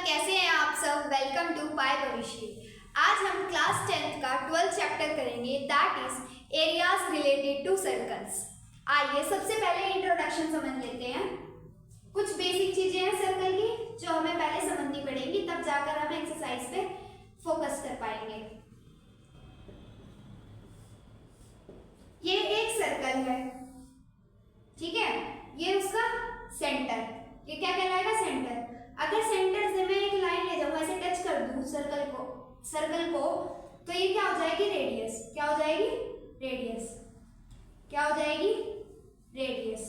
कैसे हैं आप सब। वेलकम टू पाई भविष्य। आज हम क्लास 10th का 12th चैप्टर करेंगे, that is areas related to circles. आइए सबसे पहले इंट्रोडक्शन समझ लेते हैं। कुछ बेसिक चीजें हैं सर्कल की जो हमें पहले समझनी पड़ेंगी, तब जाकर हम एक्सरसाइज पे फोकस कर पाएंगे। ये एक सर्कल है, ठीक है, ये उसका सेंटर, ये क्या कहलाएगा, सेंटर। अगर सेंटर से मैं एक लाइन ले जाऊं, ऐसे टच कर दूं सर्कल को, तो ये क्या हो जाएगी, रेडियस। क्या हो जाएगी, रेडियस। क्या हो जाएगी, radius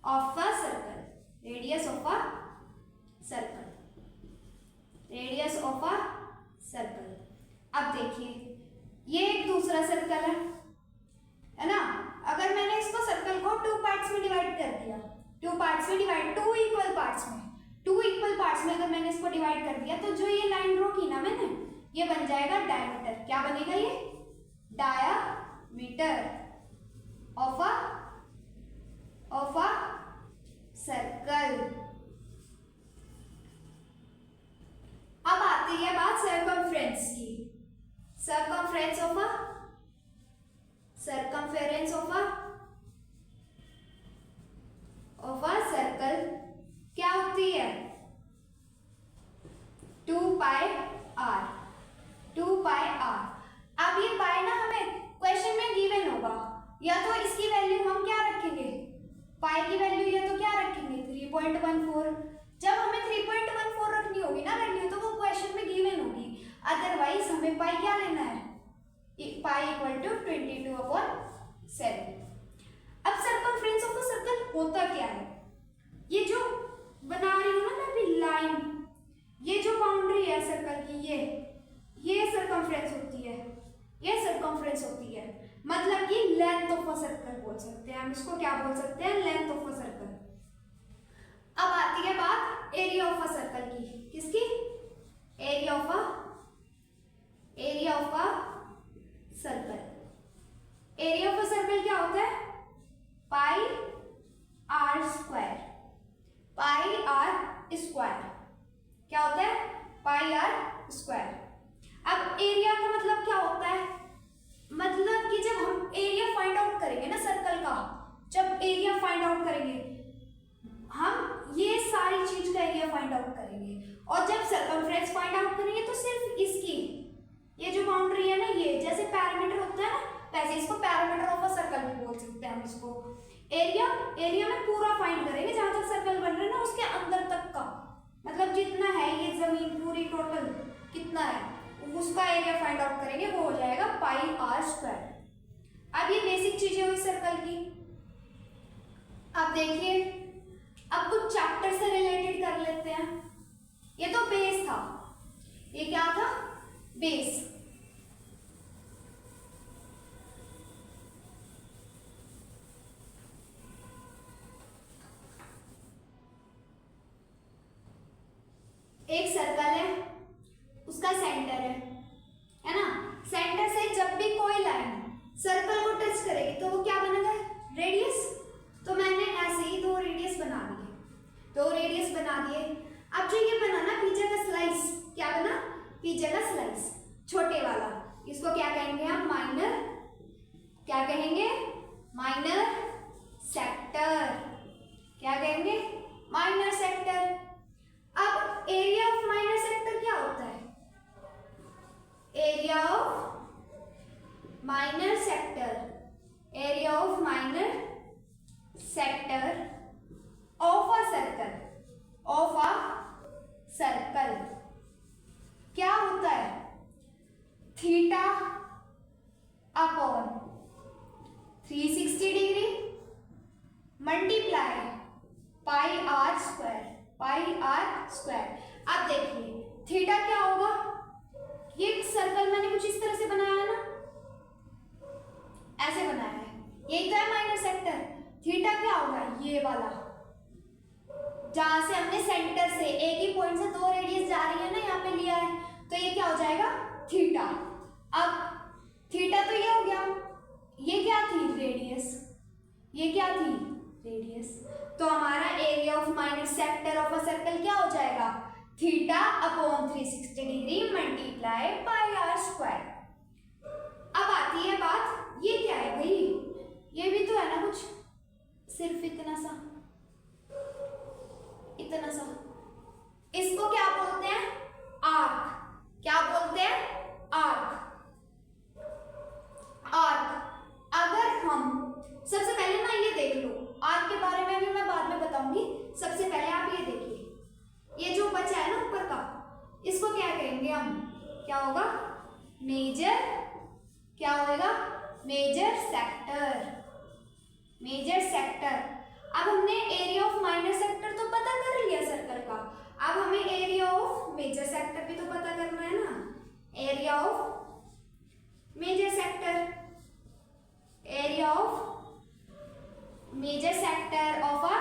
of a circle. Radius of a circle, radius of a circle. अब देखिए, ये एक दूसरा सर्कल है ना। अगर मैंने इसको सर्कल को टू पार्ट्स में डिवाइड कर दिया, टू इक्वल पार्ट्स में अगर मैंने इसको डिवाइड कर दिया, तो जो ये लाइन ड्रॉ की ना मैंने, ये बन जाएगा डायमीटर। क्या बनेगा, ये डायमीटर ऑफ अ सर्कल। अब आती है बात सर्कमफ्रेंस की। सर्कमफ्रेंस ऑफ अ सर्कल क्या होती है, 2 पाई r। अब ये पाई ना हमें क्वेश्चन में गिवन होगा, या तो इसकी वैल्यू हम क्या रखेंगे, पाई की वैल्यू या तो क्या रखेंगे, 3.14। जब हमें 3.14 रखनी होगी ना वैल्यू, तो वो क्वेश्चन में गिवन होगी। अदरवाइज हमें पाई क्या लेना है, पाई इक्वल टू 22/7। अब सर्कमफ्रेंस ऑफ द सर्कल होता क्या है, ये जो बना रही हूं ना मैं अभी लाइन, ये जो बाउंड्री है सर्कल की, ये सर्कमफ्रेंस होती है, ये सर्कमफ्रेंस होती है। मतलब कि लेंथ ऑफ अ सर्कल बोल सकते हैं हम इसको। क्या बोल सकते हैं, लेंथ ऑफ अ सर्कल। अब आती है बात एरिया ऑफ अ सर्कल की। किसकी, area of a circle. Area of a circle क्या होता है, पाई आर स्क्वायर। क्या होता है, पाई आर स्क्वायर। अब एरिया का मतलब क्या होता है, मतलब कि जब हम एरिया फाइंड आउट करेंगे ना सर्कल का, जब एरिया फाइंड आउट करेंगे हम, ये सारी चीज का एरिया फाइंड आउट करेंगे। और जब सर्कमफ्रेंस फाइंड आउट करेंगे तो सिर्फ इसकी, ये जो बाउंड्री है ना, ये जैसे पैरामीटर होता है ना, वैसे इसको पैरामीटर ऑफ अ सर्कल भी बोल सकते हैं हम इसको। एरिया में पूरा फाइंड करेंगे, जहां तक सर्कल बन रहा है ना उसके अंदर तक का, मतलब जितना है ये जमीन पूरी टोटल कितना है, उसका एरिया फाइंड आउट करेंगे, वो हो जाएगा पाई आर स्क्वायर। अब ये बेसिक चीजें हुई सर्कल की। अब देखिए, अब कुछ चैप्टर से रिलेटेड कर लेते हैं। ये तो बेस था, ये क्या था, बेस। एक सर्कल है, उसका सेंटर है ना। सेंटर से जब भी कोई लाइन सर्कल को टच करेगी तो वो क्या बनेगा, रेडियस। तो मैंने ऐसे ही दो रेडियस बना दिए। अब जो ये बना ना पिज्जा का स्लाइस, क्या बना, पिज्जा का स्लाइस छोटे वाला, इसको क्या कहेंगे हम, माइनर सेक्टर। क्या कहेंगे, माइनर सेक्टर। अब एरिया ऑफ माइनर सेक्टर क्या होता है, area of minor sector of a circle क्या होता है, theta upon 360 degree multiply pi are square. अब देखिए थीटा क्या होगा, ये सर्कल मैंने कुछ इस तरह से बनाया है ना, ऐसे बनाया है, यही तो है माइनर सेक्टर। थीटा क्या होगा, ये वाला, जहां से हमने सेंटर से एक ही पॉइंट से दो रेडियस जा रही है ना, यहाँ पे लिया है, तो ये क्या हो जाएगा, थीटा। अब थीटा तो ये हो गया, ये क्या थी, रेडियस। तो हमारा area of minor sector of a circle क्या हो जाएगा, theta upon 360 degree multiply pi are square. अब आती है बात, ये क्या है भाई, ये भी तो है ना कुछ, सिर्फ इतना सा, इतना सा, इसको क्या बोलते हैं, आर्क। क्या बोलते हैं, आर्क। आर्क। अगर हम सबसे पहले ना ये देख लो, आर्क के बारे में भी मैं बाद में बताऊंगी, सबसे पहले आप ये देखिए, ये जो बचा है ना ऊपर का, इसको क्या कहेंगे हम, क्या होगा, मेजर, क्या होगा, मेजर सेक्टर, मेजर सेक्टर। अब हमने एरिया ऑफ माइनर सेक्टर तो पता कर लिया सर्कल का, अब हमें एरिया ऑफ मेजर सेक्टर भी तो पता करना है ना, area of major sector, area of major sector of a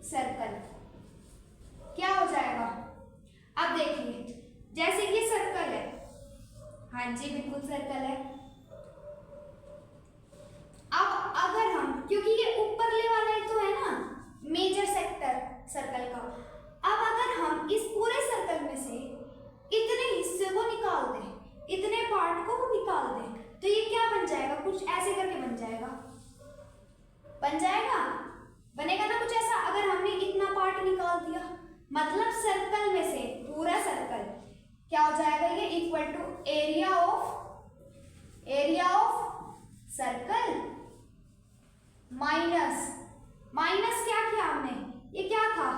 circle क्या हो जाएगा। अब देखिए, जैसे ये सर्कल है, हाँ जी बिल्कुल सर्कल है। अब अगर हम, क्योंकि ये ऊपरले वाला ही तो है ना मेजर सेक्टर सर्कल का, अब अगर हम इस पूरे सर्कल में से इतने हिस्से को निकाल दें, इतने पार्ट को निकाल दें, तो ये क्या बन जाएगा, कुछ ऐसे करके बन जाएगा, बन जाएगा, बनेगा ना कुछ ऐसा। अगर हमने इतना पार्ट निकाल दिया, मतलब सर्कल में से पूरा सर्कल क्या हो जाएगा, ये equal to area of circle minus, minus क्या किया हमने, ये क्या था,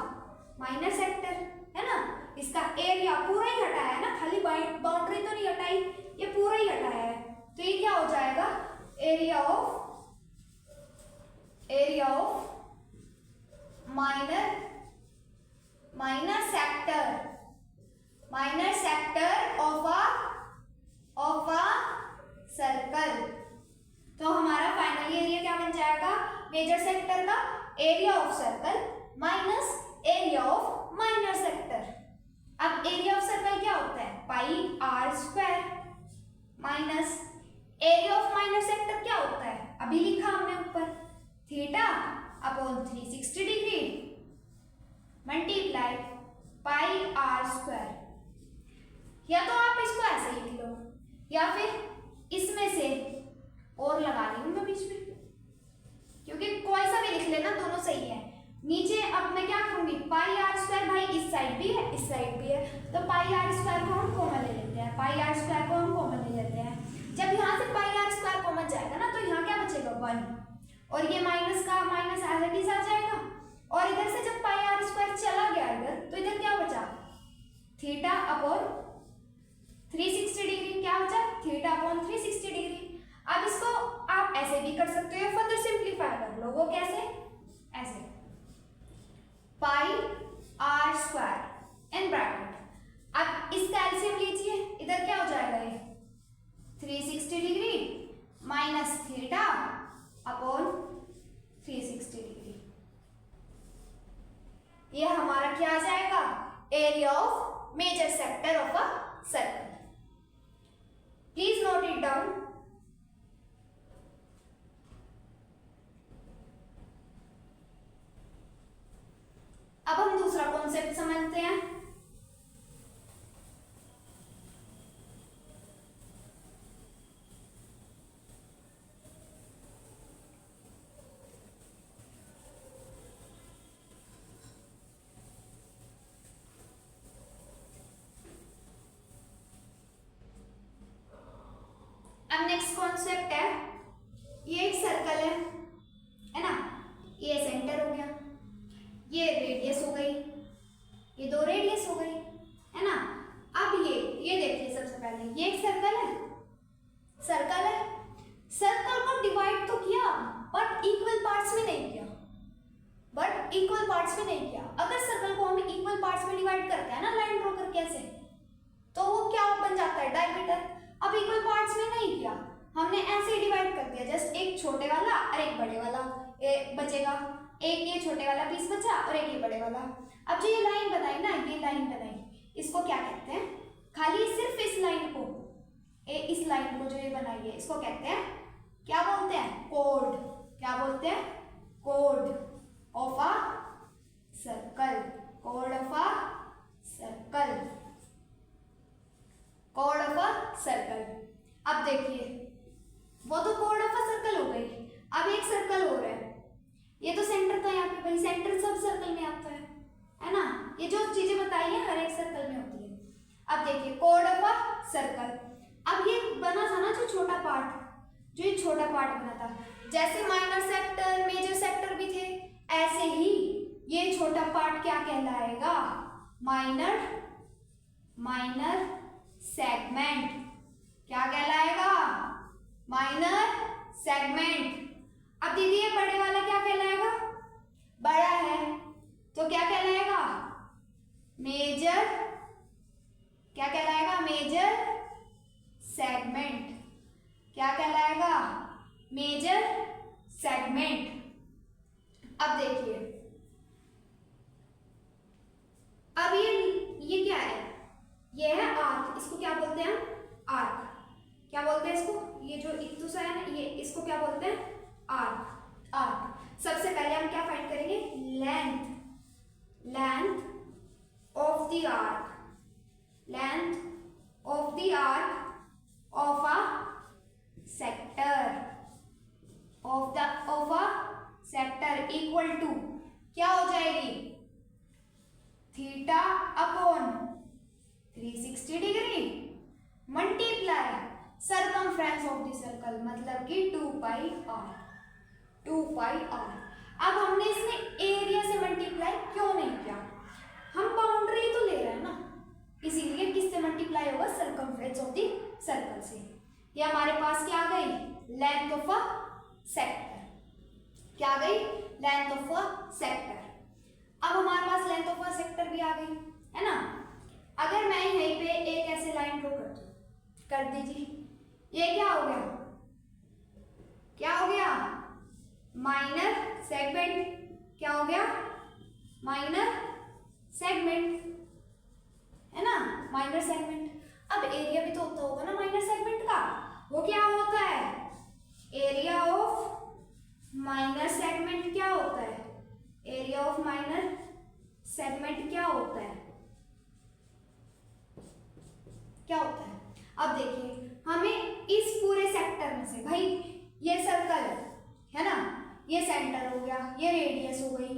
माइनर सेक्टर है ना, इसका एरिया पूरा ही हटाया है ना, खाली बाउंड्री तो नहीं हटाई, ये पूरा ही हटाया है, तो ये क्या हो जाएगा, area of minor sector of a circle. तो हमारा फाइनली एरिया क्या बन जाएगा, मेजर सेक्टर का area of circle minus area of minor sector. अब एरिया ऑफ सर्कल क्या होता है, pi are square, minus area of minor sector क्या होता है, अभी लिखा हमने ऊपर, theta upon 360 degree multiply pi are square. या तो आप इसको ऐसे लिख लो, या फिर इसमें से और लगा रही हूं मैं बीच में, क्योंकि कोई सा भी लिख लेना, दोनों सही है। नीचे अब मैं क्या करूंगी, पाई आर स्क्वायर, भाई इस साइड भी है इस साइड भी है, तो पाई आर स्क्वायर को हम कॉमन ले लेते हैं, पाई आर स्क्वायर को हम कॉमन ले लेते हैं। जब यहाँ से पाई आर स्क्वायर कॉमन जाएगा ना, तो यहाँ क्या बचेगा, 1, और ये माइनस का माइनस एज इट इज आ जाएगा, और इधर से जब पाई आर स्क्वायर चला गया इधर, तो इधर क्या बचा, थीटा अपॉन 360 डिग्री, क्या बचा, थीटा अपॉन 360 डिग्री। अब इसको आप ऐसे भी कर सकते हो, फर्दर सिंप्लीफाई कर लो, वो कैसे, ऐसे पाई आर स्क्वायर इन ब्रैकेट, अब इसका एलसीएम लीजिए, इधर क्या हो जाएगा, ये 360 degree minus theta upon 360 degree, ये हमारा क्या आ जाएगा, area of major sector of a circle. Please note it down. अब हम दूसरा कॉन्सेप्ट समझते हैं। अब नेक्स्ट कॉन्सेप्ट है, ये एक सर्कल है ना, ये सेंटर हो गया, ये रेडियस हो गई, ये 2 रेडियस हो गई, है ना। अब ये देखिए, सबसे पहले ये एक सर्कल है, सर्कल को डिवाइड तो किया बट इक्वल पार्ट्स में नहीं किया, अगर सर्कल को हम इक्वल पार्ट्स में डिवाइड करते हैं ना लाइन ड्रॉ करके ऐसे, तो वो क्या बन जाता है, डायमीटर। अब इक्वल पार्ट्स में नहीं किया, हमने ऐसे ही डिवाइड कर दिया, जस्ट एक छोटे वाला और एक बड़े वाला बचेगा, एक ये छोटे वाला पीस बचा और एक ये बड़े वाला। अब जो ये लाइन बनाई ना, ये लाइन बनाई, इसको क्या कहते हैं, खाली सिर्फ इस लाइन को, इस लाइन को जो ये बनाई है, इसको कहते हैं, क्या बोलते हैं, कोड। क्या बोलते हैं, code of a circle. Centre सब सर्कल में आता है ना। ये जो चीजें बताई है हर एक सर्कल में होती है। अब देखिए कोड ऑफ अ सर्कल। अब ये बना था ना जो छोटा पार्ट, जो ये छोटा पार्ट बना था, जैसे माइनर सेक्टर मेजर सेक्टर भी थे, ऐसे ही ये छोटा पार्ट क्या कहलाएगा, माइनर सेगमेंट। क्या कहलाएगा, माइनर सेगमेंट। अब दीदी ये बड़े वाला क्या कहलाएगा, बड़ा है तो क्या कहलाएगा, मेजर। क्या कहलाएगा, मेजर सेगमेंट। क्या कहलाएगा, मेजर सेगमेंट। अब देखिए, अब ये क्या है, ये है आर्क। इसको क्या बोलते हैं, आर्क। क्या बोलते हैं इसको, ये जो इक्तुसा है ना, ये इसको क्या बोलते हैं, आर्क। आर्क। सबसे पहले हम क्या फाइंड करेंगे, length of the arc, length of the arc of a sector, of a sector equal to क्या हो जाएगी, theta upon 360 degree multiply circumference of the circle, मतलब कि 2 पाई आर। अब हमने इसमें एरिया से मल्टीप्लाई क्यों नहीं किया, हम बाउंड्री तो ले रहे हैं ना, इसीलिए किससे मल्टीप्लाई होगा, सरकमफ्रेंस ऑफ द सर्कल से। ये हमारे पास क्या आ गई, लेंथ ऑफ अ सेक्टर। क्या आ गई, लेंथ ऑफ अ सेक्टर। अब हमारे पास लेंथ ऑफ अ सेक्टर भी आ गई है ना। अगर मैं यहीं पे एक ऐसे लाइन ड्रॉ कर दीजिए, ये क्या हो गया, क्या हो गया, माइनर सेगमेंट। क्या हो गया, माइनर सेगमेंट, है ना, माइनर सेगमेंट। अब एरिया भी तो होता होगा ना माइनर सेगमेंट का, वो क्या होता है, एरिया ऑफ माइनर सेगमेंट। क्या होता है, एरिया ऑफ माइनर सेगमेंट क्या होता है, क्या होता है। अब देखिए, हमें इस पूरे सेक्टर में से, भाई ये सर्कल है ना, ये सेंटर हो गया, ये रेडियस हो गई।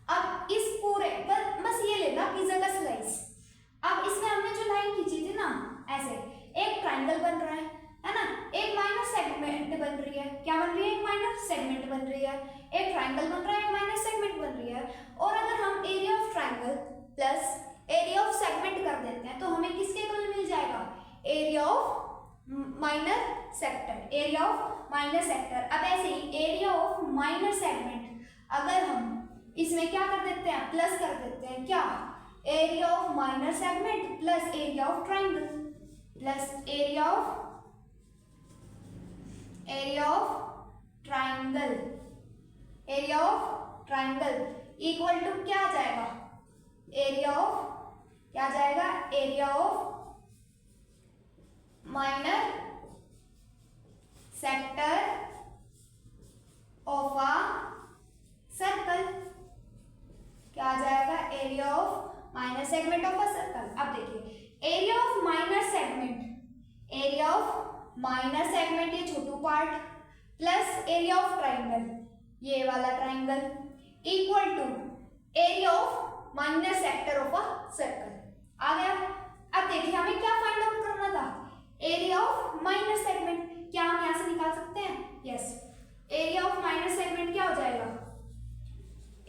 अब इस पूरे बस ये लेना पिज्जा का स्लाइस। अब इसमें हमने जो लाइन खींची थी ना, ऐसे एक ट्रायंगल बन रहा है ना, एक माइनर सेगमेंट बन रही है। क्या बन रही है, एक माइनर सेगमेंट बन रही है, एक ट्रायंगल बन रहा है, एक माइनर सेगमेंट बन रही है। और अगर हम area of triangle plus area of segment कर देते हैं तो हमें किसके इक्वल मिल जाएगा, area of minor sector, area of minor sector. अब ऐसे ही एरिया ऑफ माइनर सेगमेंट अगर हम इसमें क्या कर देते हैं, प्लस कर देते हैं, क्या, area of minor segment plus area of triangle plus area of triangle equal to क्या आ जाएगा, एरिया ऑफ, क्या आ जाएगा, area of minor sector of a circle. क्या आ जाएगा, area of minor segment of a circle. अब देखिए, एरिया ऑफ माइनर सेगमेंट ये छोटू part plus area of triangle, ये वाला triangle equal to area of minor sector of a circle. आ गया। अब देखिए, हमें क्या फाइंड आउट करना था, एरिया ऑफ माइनर सेगमेंट। क्या हम यहां से निकाल सकते हैं, yes. Area of minor segment क्या हो जाएगा,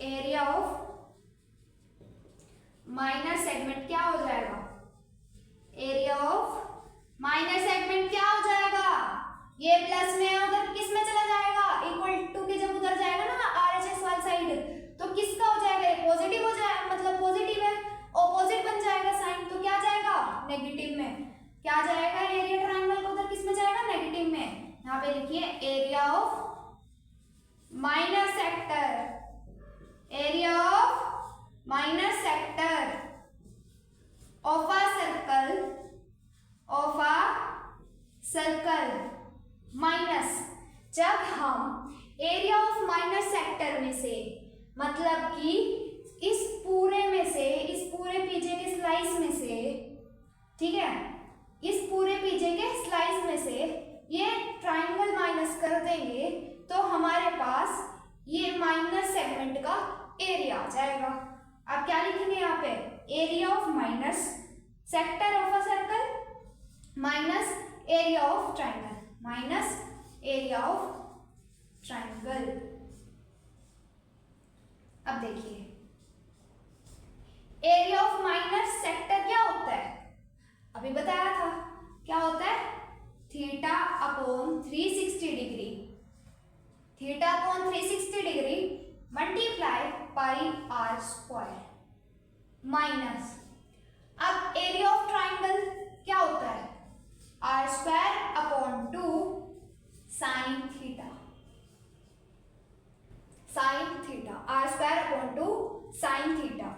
एरिया ऑफ माइनर सेगमेंट क्या हो जाएगा, एरिया ऑफ माइनर सेगमेंट क्या हो जाएगा, ये प्लस में उधर किस में चला जाएगा, इक्वल टू के जब उधर जाएगा ना आरएचएस वाली साइड, तो किसका हो जाएगा, ये पॉजिटिव हो जाएगा, मतलब पॉजिटिव है, ऑपोजिट बन जाएगा साइन, तो क्या जाएगा, नेगेटिव में। क्या जाएगा, एरिया ट्रायंगल का उधर किस में जाएगा, नेगेटिव में। यहाँ पे लिखिए area of minor sector, area of minor sector of a circle minus, जब हम एरिया ऑफ माइनर सेक्टर में से, मतलब कि इस पूरे में से, इस पूरे पीछे के स्लाइस में से, ठीक है, इस पूरे पीछे के स्लाइस में से ये ट्रायंगल माइनस कर देंगे तो हमारे पास ये माइनर सेगमेंट का एरिया आ जाएगा। अब क्या लिखेंगे यहाँ पे, area of minus sector of a circle minus area of triangle, minus area of triangle. अब देखिए एरिया ऑफ माइनस सेक्टर क्या होता है, अभी बताया था क्या होता है, theta upon 360 degree, theta upon 360 degree multiply pi are square minus, अब एरिया ऑफ ट्राइंगल क्या होता है, are square upon 2 sine theta, sine theta, R square upon 2 sine theta.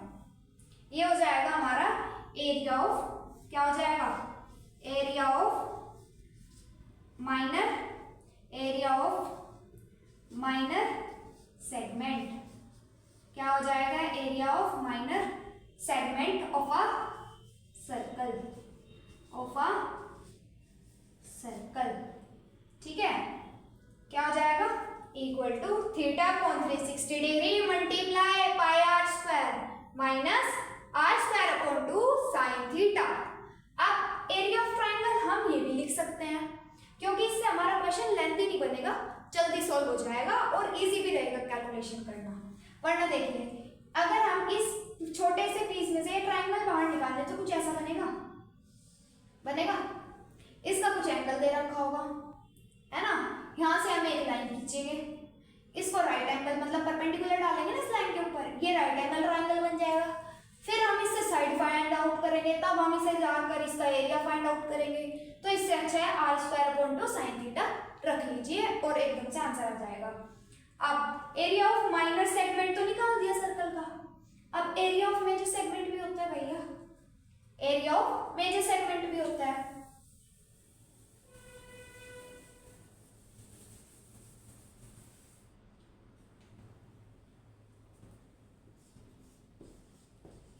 ये हो जाएगा हमारा एरिया ऑफ, क्या हो जाएगा, area of minor, area of minor segment, क्या हो जाएगा, area of minor segment of a circle, of a circle. ठीक है, क्या हो जाएगा, equal to theta upon 360 degree multiply pi are square minus R square upon 2 sine theta. अब area of triangle हम ये भी लिख सकते हैं, क्योंकि इससे हमारा क्वेश्चन लेंथी नहीं बनेगा, जल्दी सॉल्व हो जाएगा और इजी भी रहेगा कैलकुलेशन करना। वरना देखिए अगर हम इस छोटे से पीस में से ट्राइंगल बाहर निकालें तो कुछ ऐसा बनेगा, बनेगा, इसका कुछ एंगल दे रखा होगा, है ना, यहाँ से हम एक लाइन खींचेंगे, इसको राइट एंगल मतलब परपेंडिकुलर डालेंगे ना इस लाइन के ऊपर, ये राइट एंगल ट्राइंगल बन जाएगा। फिर हम इससे साइड फाइंड आउट करेंगे, तब हम इसे जाकर इसका एरिया फाइंड आउट करेंगे। तो इससे अच्छा है are square upon 2 sine theta रख लीजिए और एकदम से आंसर आ जाएगा। अब एरिया ऑफ माइनर सेगमेंट तो निकाल दिया सर्कल का, अब एरिया ऑफ मेजर सेगमेंट भी होता है भैया, एरिया ऑफ मेजर सेगमेंट भी होता है।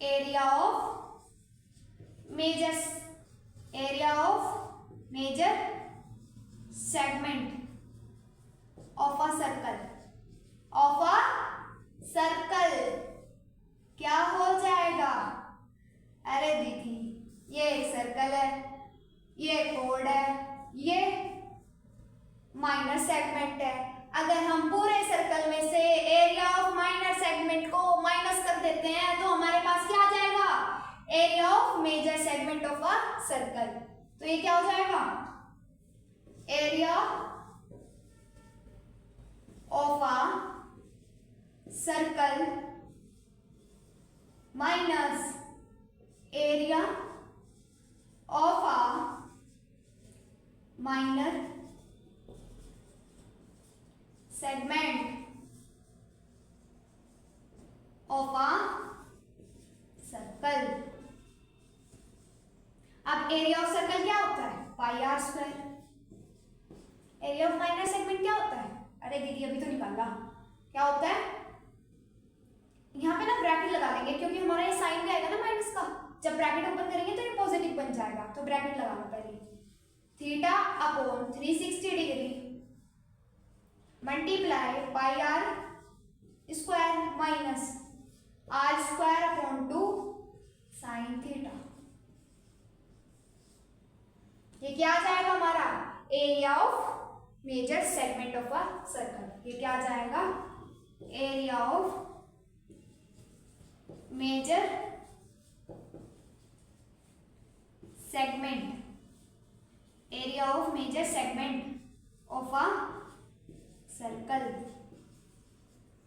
Area of major, area of major segment of a circle, of a circle क्या हो जाएगा, अरे दीदी ये एक सर्कल है, ये कोड है, ये माइनर सेगमेंट है, अगर हम पूरे सर्कल में से एरिया ऑफ माइनर सेगमेंट को माइनस कर देते हैं तो हमारे पास क्या आ जाएगा, area of major segment of a circle. तो ये क्या हो जाएगा, area of a circle minus area of a minor segment of a circle. अब एरिया ऑफ सर्कल क्या होता है, pi are square. Area of minor segment क्या होता है, अरे दीदी अभी तो निकाला, क्या होता है, यहाँ पे ना ब्रैकेट लगा लेंगे क्योंकि हमारा ये साइन भी आएगा ना माइनस का, जब ब्रैकेट ओपन करेंगे तो ये पॉजिटिव बन जाएगा, तो ब्रैकेट लगाना पहले, theta upon 360 degree multiply pi are square minus R square upon 2 sine theta. ये क्या आ जाएगा हमारा, area of major segment of a circle. ये क्या आ जाएगा, area of major segment, area of major segment of a circle.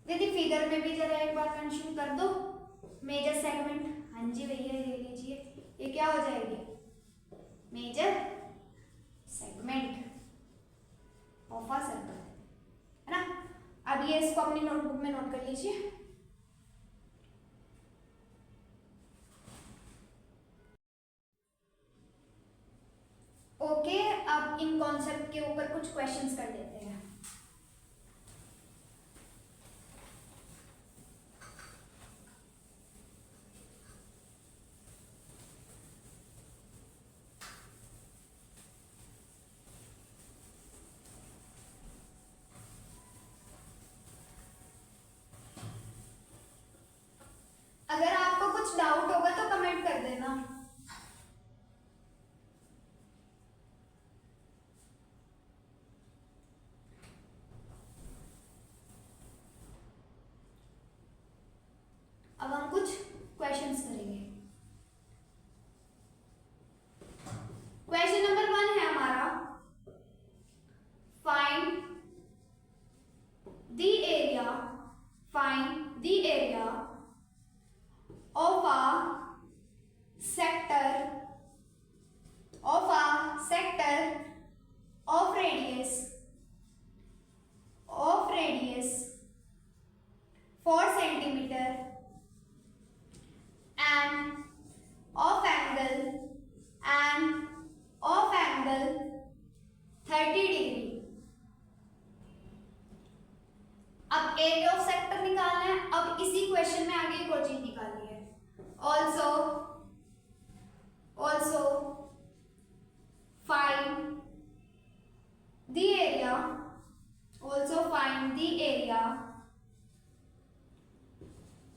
दीदी फिगर में भी जरा एक बार मेंशन कर दो मेजर सेगमेंट, हाँ जी भैया ले लीजिए, ये क्या हो जाएगी, major segment of a circle, है ना। अब ये इसको अपनी नोटबुक में नोट कर लीजिए। ओके, अब इन कॉन्सेप्ट के ऊपर कुछ क्वेश्चंस कर लेते हैं। क्वेश्चंस करेंगे। क्वेश्चन नंबर 1 है हमारा, find the area of a sector of radius 4 centimeter and of angle 30 degree। अब एरिया ऑफ सेक्टर निकालना है। अब इसी क्वेश्चन में आगे एक और चीज निकालनी है, also find the area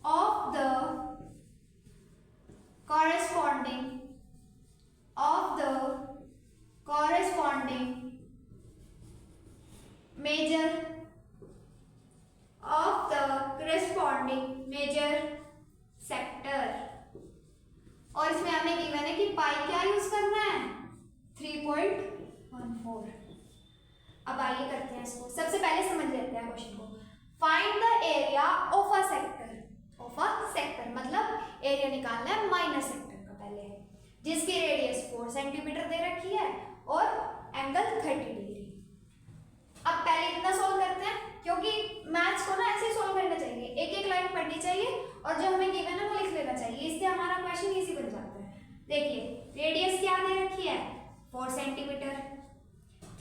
of the corresponding major sector. और इसमें हमें गिवन है कि पाई क्या यूज करना है, 3.14। अब आइए करते हैं इसको। सबसे पहले समझ लेते हैं क्वेश्चन को। Find the area of a sector मतलब एरिया निकालना है माइनर सेक्टर का पहले, जिसकी रेडियस 4 सेंटीमीटर दे रखी है और एंगल 30 डिग्री। अब पहले इतना सॉल्व करते हैं, क्योंकि मैथ्स को ना ऐसे ही सॉल्व करना चाहिए, एक एक लाइन पढ़नी चाहिए और जो हमें गिवन है वो लिख लेना चाहिए, इससे हमारा क्वेश्चन इजी बन जाता है। देखिए रेडियस क्या दे रखी है, 4 सेंटीमीटर,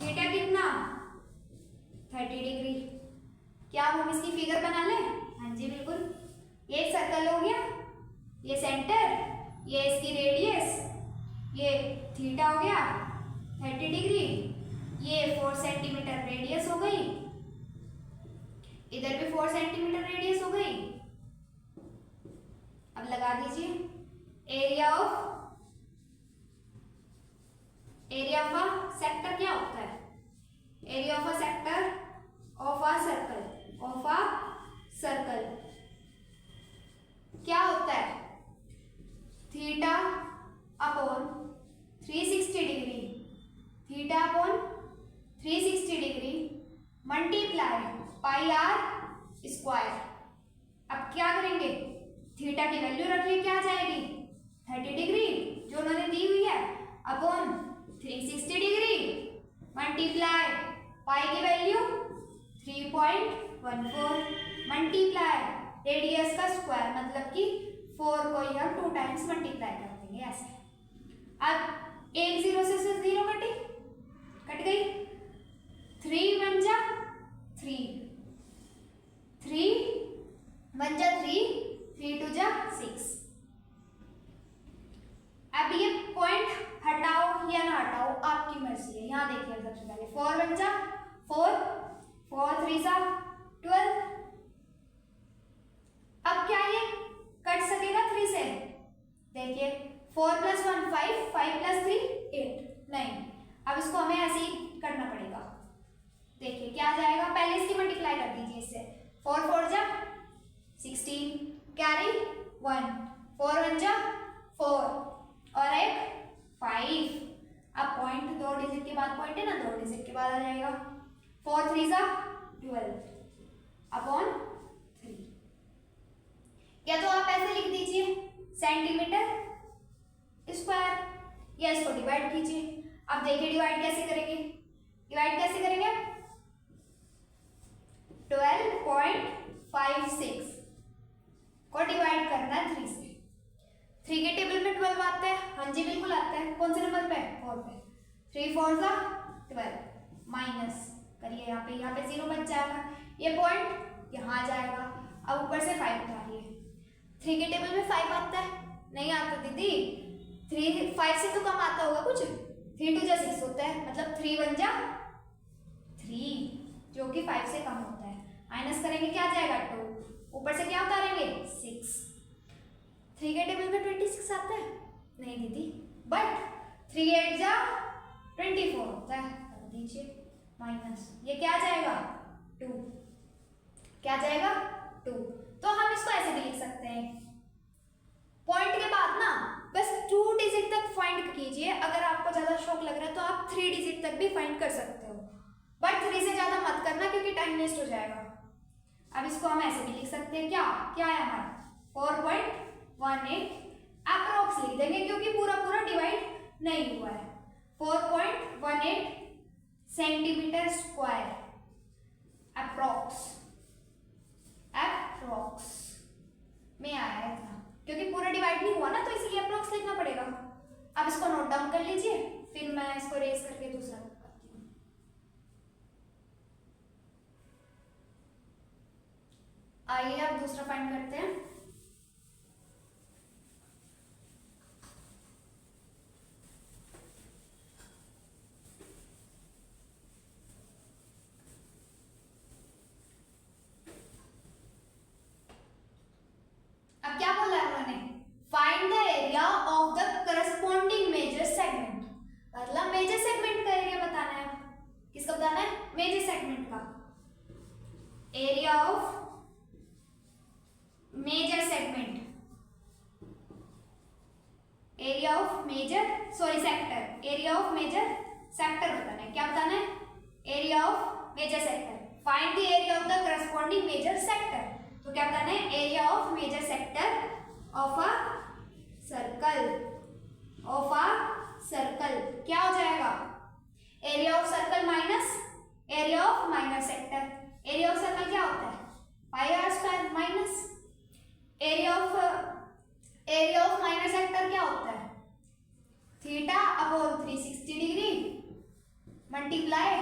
थीटा कितना, 30 डिग्री। क्या हम इसकी फिगर बना लें? हाँ जी बिल्कुल। ये एक सर्कल हो गया, ये सेंटर, ये इसकी रेडियस, ये थीटा हो गया 30 डिग्री, ये 4 सेंटीमीटर रेडियस हो गई, इधर भी 4 सेंटीमीटर रेडियस हो गई। अब लगा दीजिए एरिया ऑफ सेक्टर क्या होता है, area of a sector of a circle क्या होता है, theta upon 360 degree multiply pi are square. अब क्या करेंगे, थीटा की वैल्यू रखिए, क्या आ जाएगी 30 डिग्री जो उन्होंने दी हुई है, अपॉन 360 डिग्री मल्टीप्लाई पाई की वैल्यू 3.14 मल्टीप्लाई रेडियस का स्क्वायर, मतलब कि 4 को हम 2 टाइम्स मल्टीप्लाई कर देंगे ऐसे। अब एक जीरो से जीरो कट गई, 3 1 जा 3, 3 1 जा 3, 3 2 जा 6। अब ये पॉइंट हटाओ या ना हटाओ आपकी मर्जी है। यहाँ देखिए सबसे पहले 4 1 जा 4, 4 3 जा 12। अब क्या ये कट सकेगा 3 से? देखिए 4 + 1 5, 5 + 3 8 9। अब इसको हमें ऐसे ही करना पड़ेगा। देखिए क्या आ जाएगा, पहले इसकी मल्टीप्लाई कर दीजिए इससे, 4 4 जा 16 कैरी 1, 4 1 जा 4 और एक 5। अब पॉइंट 2 डिजिट के बाद पॉइंट है ना, 2 डिजिट के बाद आ जाएगा, 4 3 जा 12 अपॉन 3। या तो आप ऐसे लिख दीजिए सेंटीमीटर स्क्वायर, या इसको डिवाइड कीजिए। अब देखिए डिवाइड कैसे करेंगे, 12.56 को डिवाइड करना है 3 से। 3 के टेबल में 12 आता है, हाँ जी बिल्कुल आता है। कौन से नंबर पे, 4 पे। 3 4 जा 12 माइनस करिए, यहाँ पे 0 बच जाएगा, ये पॉइंट यहाँ आ जाएगा। अब ऊपर से 5 उतारिए, 3 के टेबल में 5 आता है, नहीं आता दीदी, 3 5 से तो कम आता होगा कुछ, 3 2 जा 6 होता है, मतलब 3 1 जा 3 जो कि 5 से कम होता है। माइनस करेंगे क्या आ जाएगा 2, ऊपर से क्या उतारेंगे 6। 3 के टेबल में 26 आता है, नहीं दीदी, बट 3 8 जा 24 होता है, कर दीजिए माइनस, ये क्या आ जाएगा 2, क्या आ जाएगा 2। तो हम इसको ऐसे भी लिख सकते हैं आप 3 डिजिट तक भी फाइंड कर सकते हो, बट 3 से ज़्यादा मत करना क्योंकि टाइम वेस्ट हो जाएगा। अब इसको हम ऐसे भी लिख सकते हैं, क्या क्या है हमारा 4.18 अप्रोक्स लिख देंगे क्योंकि पूरा पूरा डिवाइड नहीं हुआ है। 4.18 सेंटीमीटर स्क्वायर अप्रोक्स में आया है इतना, क्योंकि पूरा डिवाइड नहीं हुआ ना तो इसलिए अप्रोक्स लिखना पड़ेगा। अब इसको नोट डाउन कर लीजिए, फिर मैं इसको रेज करके दूसरा करती हूँ। आइए अब दूसरा फाइंड करते हैं। अब क्या बोला है उन्होंने, find the area of the corresponding major segment, मतलब मेजर सेगमेंट का एरिया बताना है। किसका बताना है, मेजर सेगमेंट का area of major segment, area of major sector, area of major sector बताना है। क्या बताना है, area of major sector. Find the area of the corresponding major sector, तो क्या बताना है, area of major sector of a circle, of a circle क्या हो जाएगा, area of circle minus area of minor sector. Area of circle क्या होता है, pi are square minus area of minor sector क्या होता है, theta upon 360 degree multiply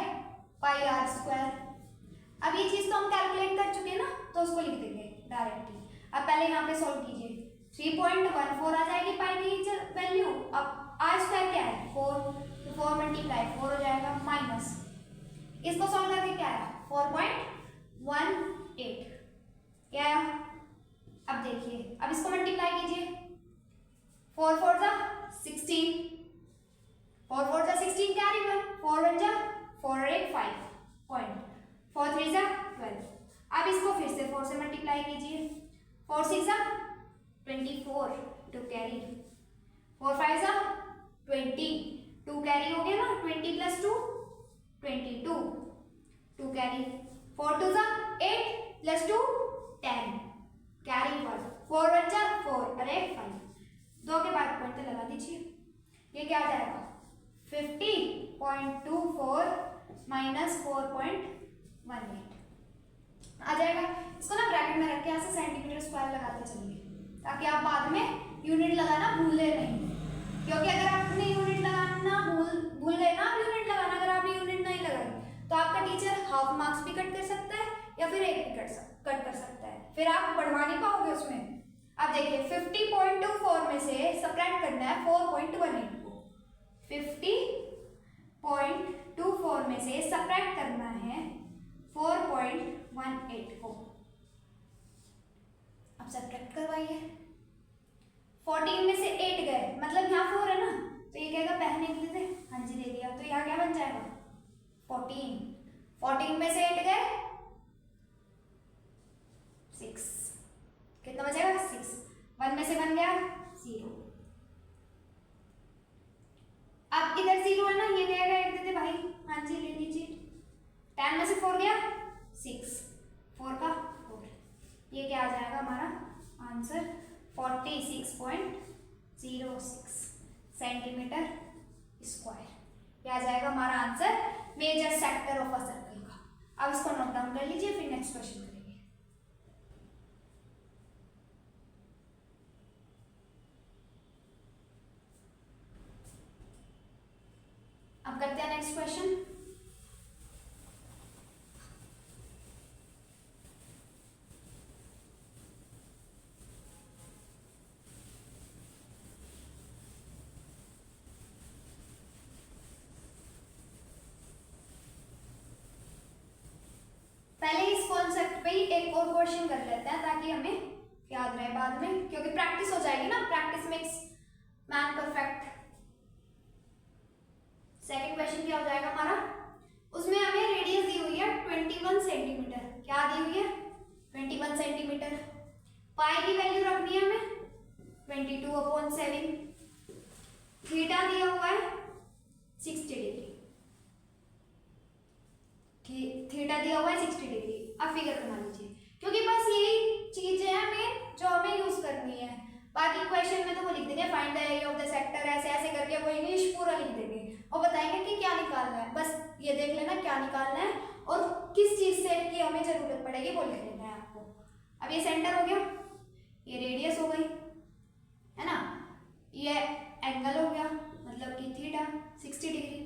pi are square. अब ये चीज तो हम कैलकुलेट कर चुके हैं ना, तो उसको लिख देंगे डायरेक्टली। अब पहले यहाँ पे सॉल्व कीजिए, 3.14 आ जाएगी पाई की वैल्यू। अब आर स्क्वायर क्या है 4, तो 4 मल्टीप्लाई 4 हो जाएगा माइनस, इसको सॉल्व करके क्या आया 4.18 क्या आया। अब देखिए, अब इसको मल्टीप्लाई कीजिए, 4 4 जा 16, 4 4 जा 16 कैरी 1, 4 1 जा 4 8 5 पॉइंट, 4 3 जा 12। अब इसको फिर से 4 से मल्टीप्लाई कीजिए, 4 6 जा 24 टू कैरी, 4 5 जा 20 2 कैरी हो गया ना, 20 प्लस 2 22 2 कैरी, 4 2 जा 8 प्लस 2 10 कैरी 1, 4 1 जा 4 अरे 5, 2 के बाद पॉइंट लगा दीजिए, ये क्या आ जाएगा 50.24 माइनस 4.18 आ जाएगा। इसको ना ब्रैकेट में रख के यहाँ से सेंटीमीटर स्क्वायर लगाते चलिए, ताकि आप बाद में यूनिट लगाना भूले नहीं, क्योंकि अगर आपने यूनिट लगाना भूल गए ना, आप यूनिट लगाना अगर आपने यूनिट नहीं लगाई तो आपका टीचर हाफ मार्क्स भी कट कर सकता है या फिर 1 भी कट कर सकता है, फिर आप बढ़वा नहीं पाओगे उसमें। अब देखिए 50.24 में से सबट्रैक्ट करना है 4.18 को, 50.24 में से सबट्रैक्ट करना है 4.18 को। अब सबट्रैक्ट करवाइए, 14 में से 8 गए, मतलब यहाँ 4 है ना, तो ये कहेगा पहले निकले थे, हाँ जी दे दिया, तो यहाँ क्या बन जाएगा 14, 14 में से 8 गए 6, कितना बचेगा 6, 1 में से बन गया 0। अब इधर 0 है ना, ये कहेगा 8 देते भाई, हाँ जी ले लीजिए, 10 में से 4 गया 6, 4 का 4, ये क्या आ जाएगा हमारा आंसर 46.06 सेंटीमीटर स्क्वायर, ये आ जाएगा हमारा answer major sector of a circle का। अब इसको नोट डाउन कर लीजिए, फिर नेक्स्ट क्वेश्चन करेंगे। अब करते हैं नेक्स्ट क्वेश्चन। पहले इस कॉन्सेप्ट पे ही एक और क्वेश्चन कर लेते हैं ताकि हमें याद रहे बाद में, क्योंकि प्रैक्टिस हो जाएगी ना, practice makes man perfect. Second question क्या हो जाएगा हमारा, उसमें हमें रेडियस दी हुई है 21 सेंटीमीटर, क्या दी हुई है 21 सेंटीमीटर, पाई की वैल्यू रखनी है हमें 22/7, थीटा दिया हुआ है 60 डिग्री। थीटा दिया हुआ है 60 डिग्री। अब फिगर बना लीजिए, क्योंकि बस यही चीजें हैं मेन जो हमें यूज करनी है। बाकी क्वेश्चन में तो वो लिख देंगे find the area of the sector, ऐसे ऐसे करके वो इंग्लिश पूरा लिख देंगे और बताएंगे कि क्या निकालना है। बस ये देख लेना क्या निकालना है और किस चीज से की हमें जरूरत पड़ेगी वो लिख लेना है आपको। अब ये सेंटर हो गया, ये रेडियस हो गई है ना, ये एंगल हो गया मतलब कि थीटा 60 डिग्री।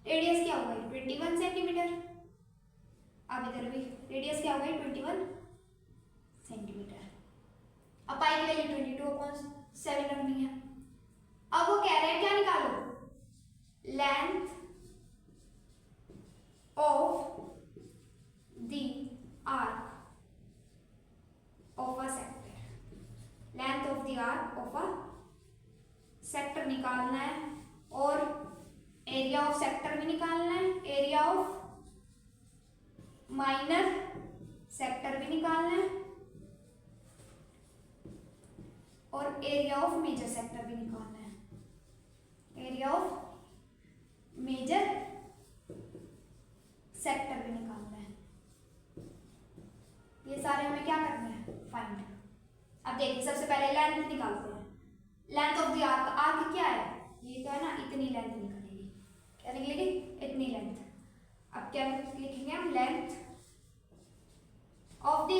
रेडियस क्या हो गई 21 सेंटीमीटर। अब इधर भी रेडियस क्या हो गई 21 सेंटीमीटर। अब पाई की वैल्यू 22/7 रखनी है। अब वो कह रहे हैं क्या निकालो, length of the arc of a sector. Length of the arc of a sector निकालना है और एरिया ऑफ सेक्टर भी निकालना है, एरिया ऑफ माइनर सेक्टर भी निकालना है और एरिया ऑफ मेजर सेक्टर भी निकालना है, एरिया ऑफ मेजर सेक्टर भी निकालना है। ये सारे हमें क्या करना है फाइंड। अब देखिए सबसे पहले लेंथ निकालते हैं। Length of the arc, arc क्या है ये तो है ना, इतनी लेंथ निकलेगी। क्या निकलेगी इतनी लेंथ। अब क्या लिखेंगे हम, length of the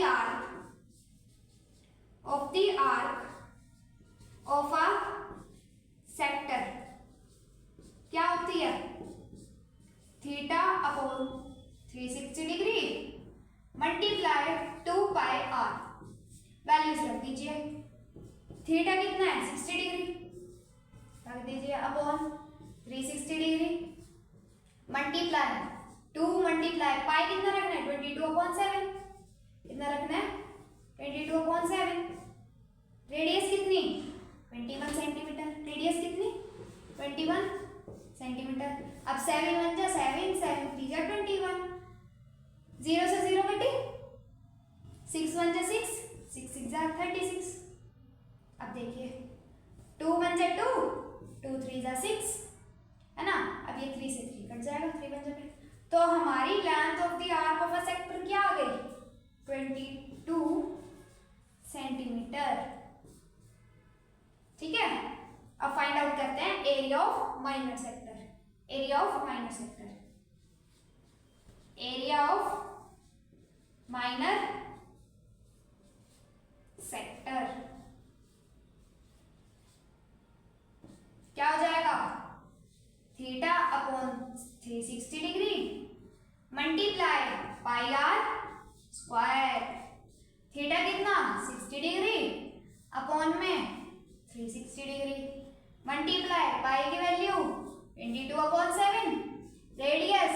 arc of a sector क्या होती है, theta upon 360 degree multiply 2 pi R. Values रख दीजिए, थीटा कितना है 60 डिग्री रख दीजिए upon 360 degree multiply 2 multiply pi कितना रखना है 22/7। कितना रखना है 22/7। रेडियस कितनी 21 सेंटीमीटर। रेडियस कितनी 21 सेंटीमीटर। अब 7 1 जा 7, 7 3 जा 21, 0 से 0 कटी, 6 1 जा 6, 6 6 जा 36। अब देखिए 2 1 जा 2, 2 3 जा 6 है ना। अब ये 3 से 3 कट जाएगा, 3 1 जा 3। तो हमारी length of the arc of a sector क्या आ गई 22 सेंटीमीटर। ठीक है, अब फाइंड आउट करते हैं area of minor sector. Area of minor sector, area of minor sector क्या हो जाएगा, theta upon 360 degree multiply pi are square. Theta कितना 60 डिग्री अपॉन में 360 डिग्री मल्टीप्लाई पाई की वैल्यू 22/7, रेडियस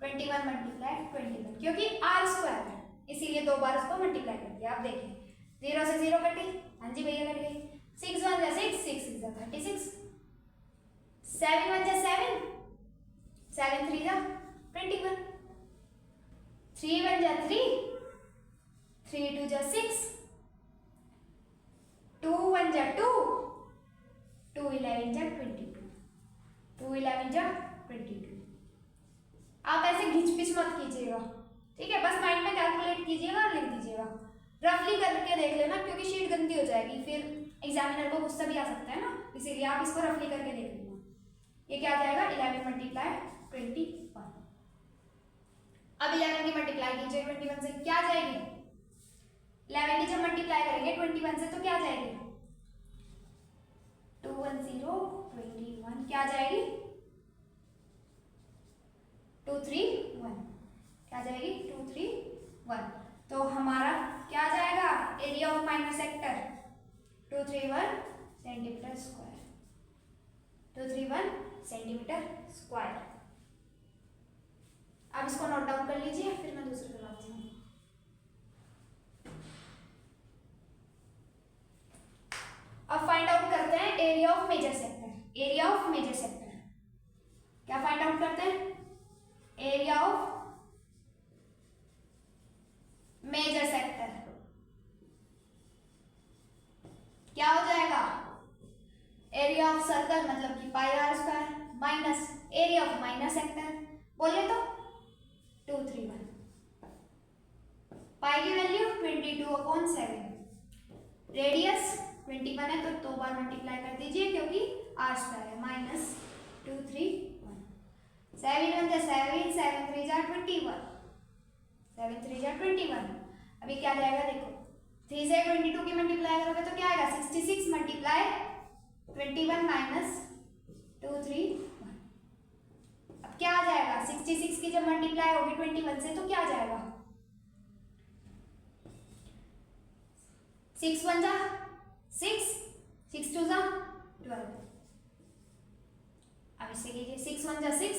21 मल्टीप्लाई 21 क्योंकि आर स्क्वायर है इसीलिए 2 बार उसको मल्टीप्लाई कर दिया। आप देखिए 0 से 0 कटी, हाँ जी भैया कट गई। 6 1 जा 6, 6 6 जा 36, 7 1 जा 7, 7 3 जा 21, 3 1 जा 3, 3 2 जा 6, 2 1 जा 2, 2 11 जा 22, 2 11 जा 22। आप ऐसे घिच पिच मत कीजिएगा, ठीक है, बस माइंड में कैलकुलेट कीजिएगा और लिख दीजिएगा। रफली करके देख लेना क्योंकि शीट गंदी हो जाएगी, फिर एग्जामिनर को गुस्सा भी आ सकता है ना, इसीलिए आप इसको रफली करके देख लेना। ये क्या आ जाएगा 11 मल्टीप्लाई 21। अब 11 की मल्टीप्लाई कीजिए 21 से, क्या जाएगी 11 की जब मल्टीप्लाई करेंगे 21 से तो क्या जाएगी 210 21, क्या जाएगी 231, क्या जाएगी 231। तो हमारा क्या जाएगा area of minor sector 231 centimetre square, 231 centimetre square. अब इसको नोट डाउन कर लीजिए फिर मैं दूसरे करवाती हूँ। अब फाइंड आउट करते हैं area of major sector. Area of major sector क्या फाइंड आउट करते हैं, एरिया ऑफ मेजर सेक्टर क्या हो जाएगा, एरिया ऑफ सर्कल मतलब कि pi are square minus area of minor sector, बोले तो 231। पाई की वैल्यू 22/7, रेडियस 21 है तो 2 बार मल्टीप्लाई कर दीजिए क्योंकि r स्क्वायर है, -231, 7 1 जा 7, 7 3 जा 21, 7 3 जा 21। अभी क्या जाएगा देखो, 3 से 22 की मल्टीप्लाई करोगे तो क्या आएगा, 66 मल्टीप्लाई 21 माइनस 231। अब क्या आ जाएगा, 66 की जब मल्टीप्लाई होगी 21 से तो क्या आ जाएगा, 6 1 जा 6, 6 2 जा 12। अब इससे कीजिए, 6 1 जा 6,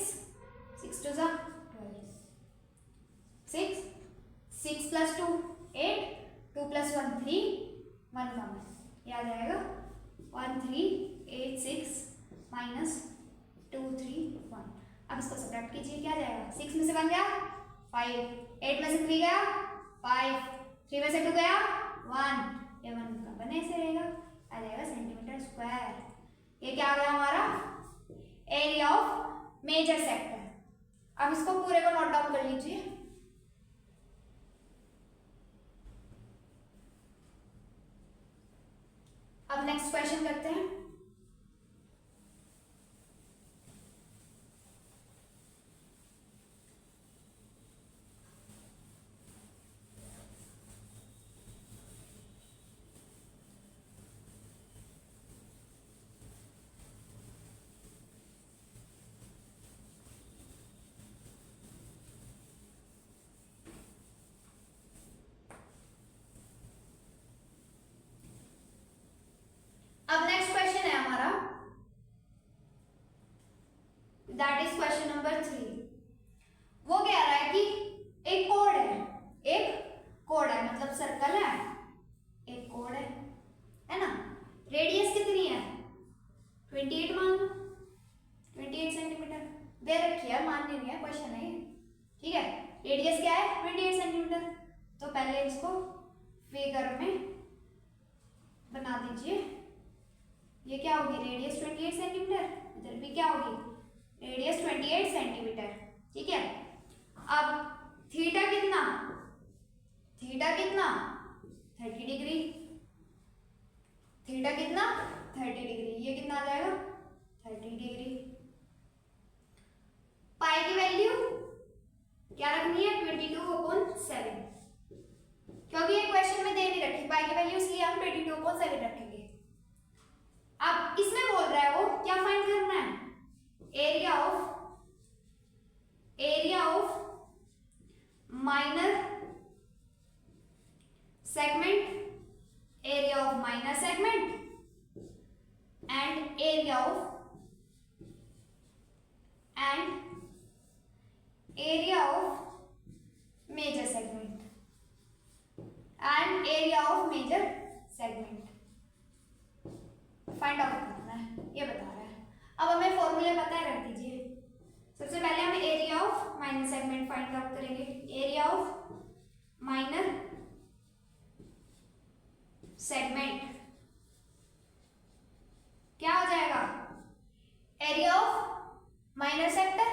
6 2 जा 12, 6 6 प्लस 2 8, 2 प्लस 1 3, 1 कम है, ये आ जाएगा 1386 माइनस 231। अब इसको सब्ट्रैक्ट कीजिए, क्या जाएगा, 6 में से 1 गया 5, 8 में से 3 गया 5, 3 में से 2 गया 1, ये 1 का बने ऐसे रहेगा, आ जाएगा सेंटीमीटर स्क्वायर। ये क्या आ गया हमारा, एरिया ऑफ मेजर सेक्टर। अब इसको पूरे को नोट डाउन कर लीजिए। अब नेक्स्ट क्वेश्चन करते हैं। अब नेक्स्ट क्वेश्चन है हमारा, दैट इज क्वेश्चन नंबर 3। वो कह रहा है कि एक कोड है, मतलब सर्कल है, एक कोड है ना, रेडियस कितनी है 28 मान लो, 28 सेंटीमीटर दे रखी है, मान नहीं है, क्वेश्चन है ये, ठीक है। रेडियस क्या है 28 सेंटीमीटर, तो पहले इसको फिगर में बना दीजिए। ये क्या होगी, रेडियस 28 सेंटीमीटर, इधर भी क्या होगी, रेडियस 28 सेंटीमीटर, ठीक है। अब थीटा कितना 30 डिग्री, थीटा कितना 30 डिग्री, ये कितना आ जाएगा 30 डिग्री। पाई की वैल्यू क्या रखनी है 22/7, क्योंकि ये क्वेश्चन में दे नहीं रखी पाई की वैल्यू, इसलिए हम 22/7 रखेंगे। अब इसमें बोल रहा है वो क्या फाइंड करना है, area of minor segment, area of minor segment and area of major segment find out करना है, ये बता रहा है। अब हमें फॉर्मूले पता है, रख दीजिए। सबसे पहले हम area of minor segment find out करेंगे। एरिया ऑफ माइनर सेगमेंट क्या हो जाएगा, area of minor sector,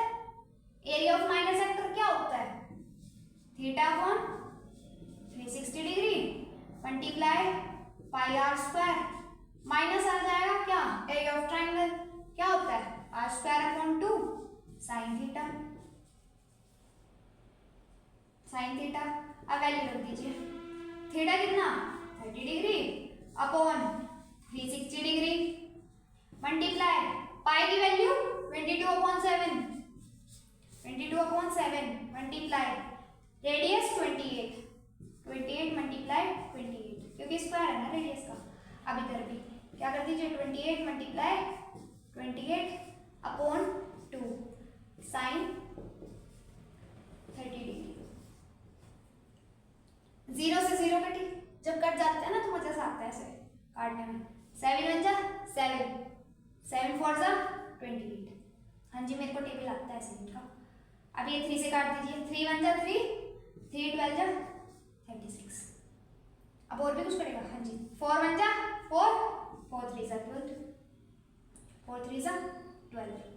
area of minor sector क्या होता है, theta upon 360 degree multiply pi are square, minus आ जाएगा क्या, एरिया ऑफ ट्राइंगल क्या होता है are square upon 2 sine theta, अब वैल्यू रख दीजिए। थीटा कितना 30 degree upon 360 degree multiply pi की वैल्यू 22/7 मल्टीप्लाई रेडियस 28 मल्टीप्लाई 28, क्योंकि स्क्वायर है ना रेडियस का। अब इधर भी क्या कर दीजिए, 28 मल्टीप्लाई 28 अपॉन 2 साइन 30 डिग्री। 0 से 0 कटी, जब कट जाते हैं ना तो मजा सा आता है ऐसे काटने में। 7 1 जा 7, 7 4 जा 28। हाँ जी, मेरे को टेबल आता है सेकंड का। अब ये 3 से काट दीजिए, 3 1 जा 3, 3 12 जा 36। अब और भी कुछ करेगा, हाँ जी, 4 1 जा 4, 4 3 जा 12, 4 3 जा 12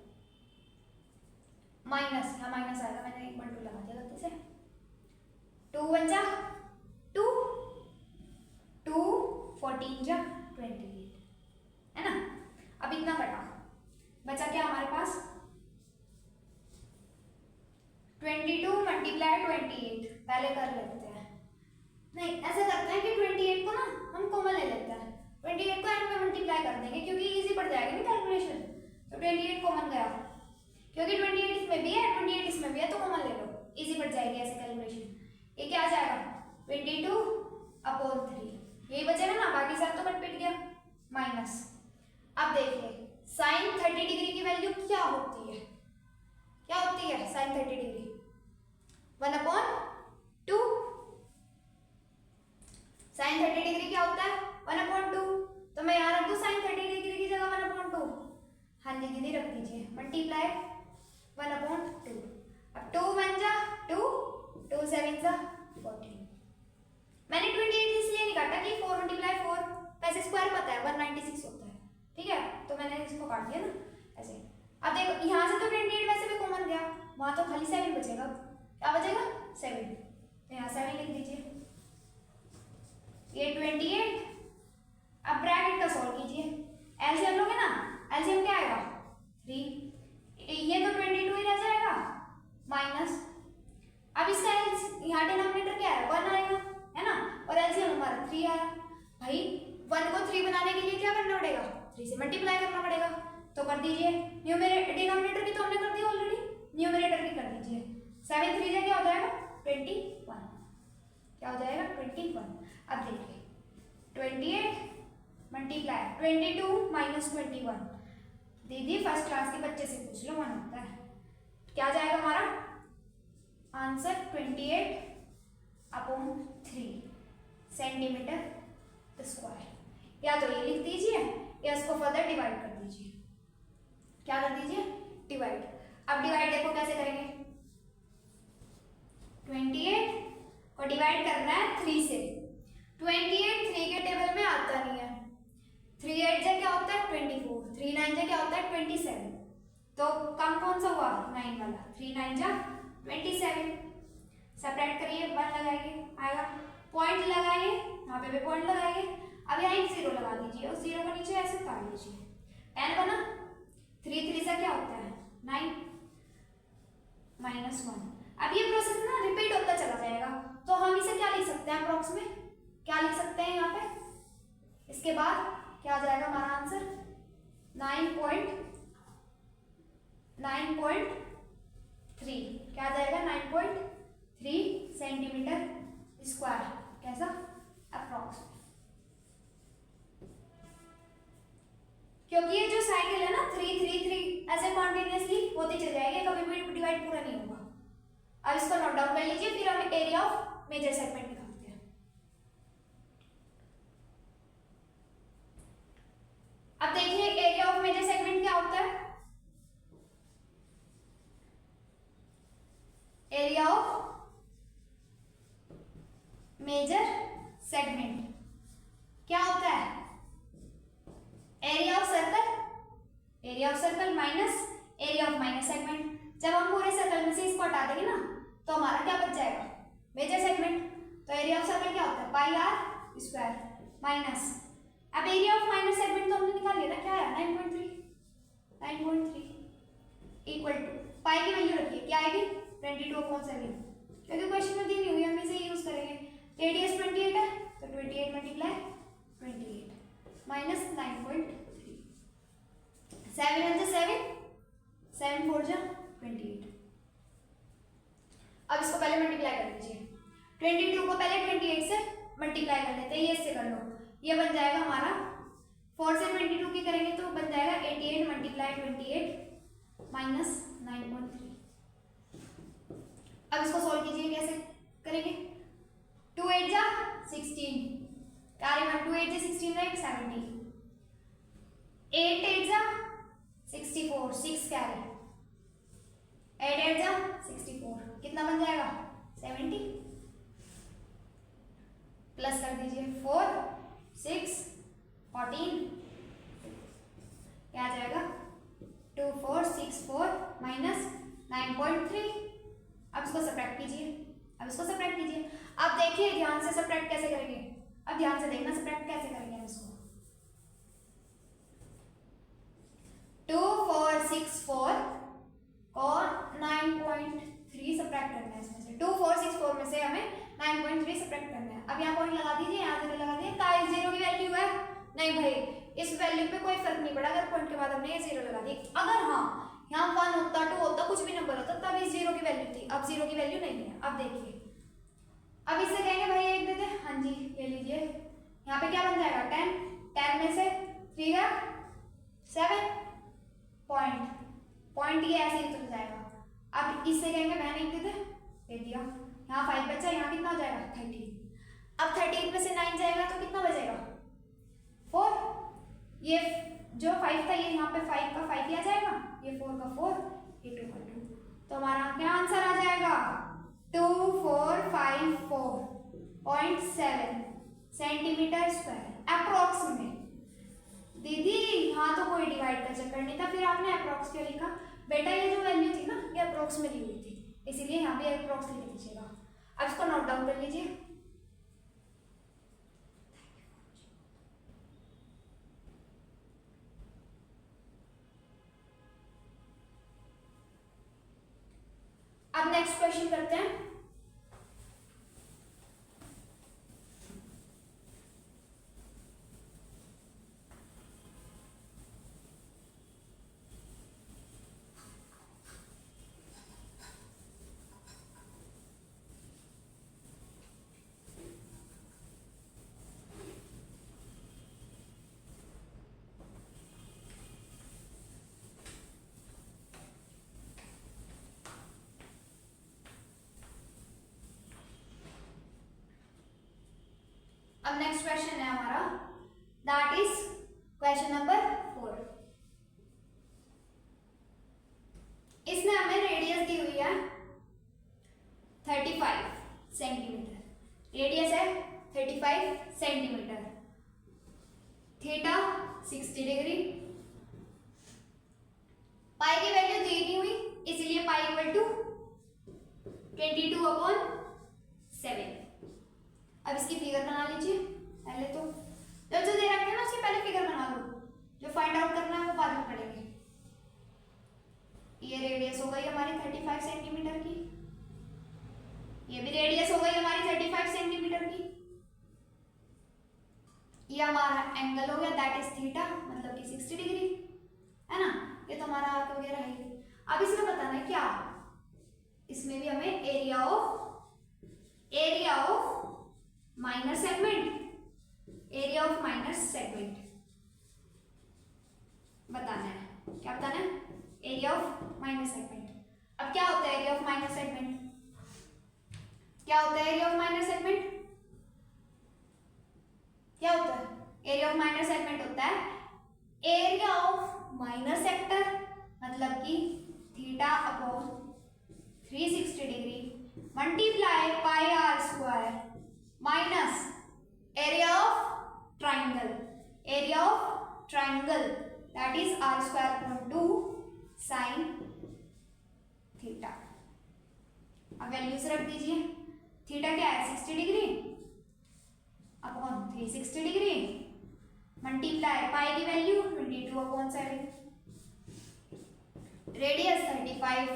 माइनस, यहाँ माइनस आएगा, मैंने एक बार 2 लगा दिया गलती से। 2 1 जा 2 2 14 जा 28 है ना। अब इतना कटा, बचा क्या हमारे पास 22 मल्टीप्लाई 28। पहले कर लेते हैं, नहीं ऐसा करते हैं कि 28 को ना हम कॉमन ले लेते हैं, 28 को एंड में मल्टीप्लाई कर देंगे क्योंकि इजी पड़ जाएगा ना कैलकुलेशन। तो 28 कॉमन गया क्योंकि 28 इसमें भी है 28 इसमें भी है, तो कॉमन ले लो, इजी पड़ जाएगी ऐसे कैलकुलेशन। ये क्या आ जाएगा 22/3, यही बचेगा ना, बाकी सब तो कट पिट गया माइनस। अब देखिए साइन 30 डिग्री की वैल्यू क्या होती है, क्या होती है साइन 30 डिग्री 1/2। साइन 30 डिग्री क्या होता है 1/2, तो मैं यहाँ रख दूँ साइन 30 डिग्री की जगह 1/2। हाँ जी दीदी रख दीजिए, मल्टीप्लाई 1/2। अब 2 1 जा 2 2 7 जा 14। मैंने 28 इसलिए नहीं काटा कि 4 × 4 वैसे स्क्वायर पता है 196 होता है, ठीक है, तो मैंने इसको काट दिया ना ऐसे। अब देखो यहाँ से तो 28 वैसे भी कॉमन गया, वहाँ तो खाली 7 बचेगा। क्या बचेगा 7, तो यहाँ 7 लिख दीजिए। ये 28। अब ब्रैकेट का सॉल्व कीजिए, एलसीएम लोगे ना, एलसीएम क्या आएगा 3, ये तो 22 ही रह जाएगा माइनस। अब इसका यहाँ डिनोमिनेटर क्या है 1 आएगा है ना, और एलसीएम हमारा 3 आया। भाई 1 को 3 बनाने के लिए क्या करना पड़ेगा 3 से मल्टीप्लाई करना पड़ेगा, तो कर दीजिए। न्यूमरेटर डिनोमिनेटर की तो हमने कर दी ऑलरेडी, न्यूमरेटर की कर दीजिए। 7 3 जा क्या हो जाएगा 21, क्या हो जाएगा 21। अब देखिए 28 मल्टीप्लाई 22 माइनस 21, दीदी फर्स्ट क्लास के बच्चे से पूछ लो मन होता है। क्या जाएगा हमारा आंसर 28/3 सेंटीमीटर स्क्वायर। या तो ये लिख दीजिए या इसको फर्दर डिवाइड कर दीजिए। क्या कर दीजिए डिवाइड। अब डिवाइड देखो कैसे करेंगे, 28 को डिवाइड करना है 3 से। 28 3 के टेबल में आता नहीं है, 3 8 जा क्या होता है 24, 3 9 जा क्या होता है 27, तो कम कौन सा हुआ 9 वाला, 3 9 जा 27। सेपरेट करिए 1 लगाइए आएगा, पॉइंट लगाइए यहाँ पे भी पॉइंट लगाइए। अब यहाँ एक 0 लगा दीजिए और 0 को नीचे ऐसे उतार लीजिए, 10 बना। 3 3 से क्या होता है 9 माइनस 1। अब ये प्रोसेस ना रिपीट होता चला जाएगा, तो हम इसे क्या लिख सकते हैं अप्रॉक्स में, क्या लिख सकते हैं यहाँ पे। इसके बाद क्या आ जाएगा हमारा आंसर 9.3, क्या आ जाएगा 9.3 सेंटीमीटर स्क्वायर। कैसा अप्रॉक्स, क्योंकि ये जो साइकिल है ना 3 3 3 ऐसे कॉन्टिन्यूसली होती चल जाएगी, कभी भी डिवाइड पूरा नहीं होगा। अब इसको नोट डाउन कर लीजिए, फिर हम एरिया ऑफ मेजर सेगमेंट निकालते हैं। अब देखिए एरिया ऑफ मेजर सेगमेंट क्या होता है, एरिया ऑफ मेजर सेगमेंट क्या होता है, area of circle, area of circle minus area of minor segment. जब हम पूरे सर्कल में से इसको हटा देंगे ना तो हमारा क्या बच जाएगा मेजर सेगमेंट। तो एरिया ऑफ सर्कल क्या होता है पाई आर स्क्वायर माइनस, अब एरिया ऑफ माइनर सेगमेंट तो हमने निकाल लिया ना, क्या आया 9.3 इक्वल टू पाई की वैल्यू रखिए क्या आएगी 22/7, क्योंकि क्वेश्चन में दी नहीं हुई हम इसे यूज करेंगे। रेडियस 28 है तो 28 मल्टीप्लाई 28 माइनस 9.3, 7 1 7 7 4 जा 28। अब इसको पहले मल्टीप्लाई कर लीजिए, 22 को पहले 28 से मल्टीप्लाई कर लेते हैं, ये इससे कर लो, ये बन जाएगा हमारा 4 से 22 की करेंगे तो बन जाएगा 88 मल्टीप्लाई 28 माइनस 9.3। अब इसको सॉल्व कीजिए, कैसे करेंगे 2 8 जा 16, कैरी में 2 8 जा 16 रहेगा 70, 8 8 जा 64 6 कैरी, 8 8 जा 64 कितना बन जाएगा 70, प्लस कर दीजिए 4 6 14 क्या आ जाएगा 2464 माइनस 9.3। अब इसको सब्ट्रैक्ट कीजिए, अब इसको सब्ट्रैक्ट कीजिए। अब देखिए ध्यान से सब्ट्रैक्ट कैसे करेंगे। अब ध्यान से देखना सब्ट्रैक्ट कैसे करेंगे हम इसको। 2 4 6 4 और 9.3 सब्ट्रैक्ट करना है इसमें से। 2 4 6 4 में से हमें 9.3 सब्ट्रैक्ट करना है। अब यहाँ पॉइंट लगा दीजिए, यहाँ 0 लगा दिए। का 0 की वैल्यू है नहीं भाई, इस वैल्यू पे कोई फर्क नहीं पड़ा अगर पॉइंट के बाद हमने ये 0 लगा दी। अगर हाँ यहाँ 1 होता 2 होता कुछ भी नंबर होता तब इस 0 की वैल्यू थी, अब 0 की वैल्यू नहीं है। अब देखिए अब इससे कहेंगे भाई एक दे दे, हाँ जी ले लीजिए। यहाँ पे क्या बन जाएगा 10, 10 में से 3 का 7 पॉइंट ये ऐसे ही चल जाएगा। अब इससे कहेंगे मैंने एक दे दिया, यहाँ 5 बचा, यहाँ कितना हो जाएगा 13। अब 13 में से 9 जाएगा तो कितना बचेगा 4। ये जो 5 था ये यहाँ पे 5 का 5 ही आ जाएगा, ये 4 का 4, ये 2 का 2। तो हमारा क्या आंसर आ जाएगा 2454.7 सेंटीमीटर स्क्वायर अप्रोक्सीमेट। दीदी यहाँ तो कोई डिवाइड का चक्कर नहीं था, फिर आपने अप्रोक्स क्यों लिखा? बेटा ये जो वैल्यू थी ना ये अप्रोक्स में ली हुई थी, इसीलिए यहाँ पे अप्रोक्स लिख लीजिएगा। अब इसको नोट डाउन कर लीजिए। अब नेक्स्ट क्वेश्चन करते हैं। अब नेक्स्ट क्वेश्चन है हमारा, दैट इज क्वेश्चन नंबर 4। इसमें हमें रेडियस दी हुई है 35 सेंटीमीटर, रेडियस है 35 सेंटीमीटर, थीटा 60 डिग्री, पाई की वैल्यू दी नहीं हुई इसलिए पाई इक्वल टू 22/7। अब इसकी फिगर बना लीजिए पहले, तो जो दे रखे हैं ना उसकी पहले फिगर बना लो, जो फाइंड आउट करना है वो बाद में पढ़ेंगे। ये रेडियस हो गई हमारी 35 सेंटीमीटर की, ये भी रेडियस हो गई हमारी 35 सेंटीमीटर की, ये हमारा एंगल हो गया दैट इज थीटा मतलब कि 60 डिग्री है ना, ये तो हमारा आर्क वगैरह है। अब इसमें बताना है क्या, इसमें भी हमें एरिया ऑफ माइनर सेगमेंट बताना है। क्या बताना है? Area of minor segment. अब क्या होता है एरिया ऑफ माइनर सेगमेंट? क्या होता है एरिया ऑफ माइनर सेगमेंट? क्या होता है एरिया ऑफ माइनर सेगमेंट? होता है एरिया ऑफ माइनर सेक्टर मतलब कि theta upon 360 degree multiply pi are square minus area of triangle that is R square upon 2 sine theta. अब वैल्यूज रख दीजिए, थीटा क्या है 60 degree upon 360 degree multiply pi की वैल्यू 22/7, रेडियस 35,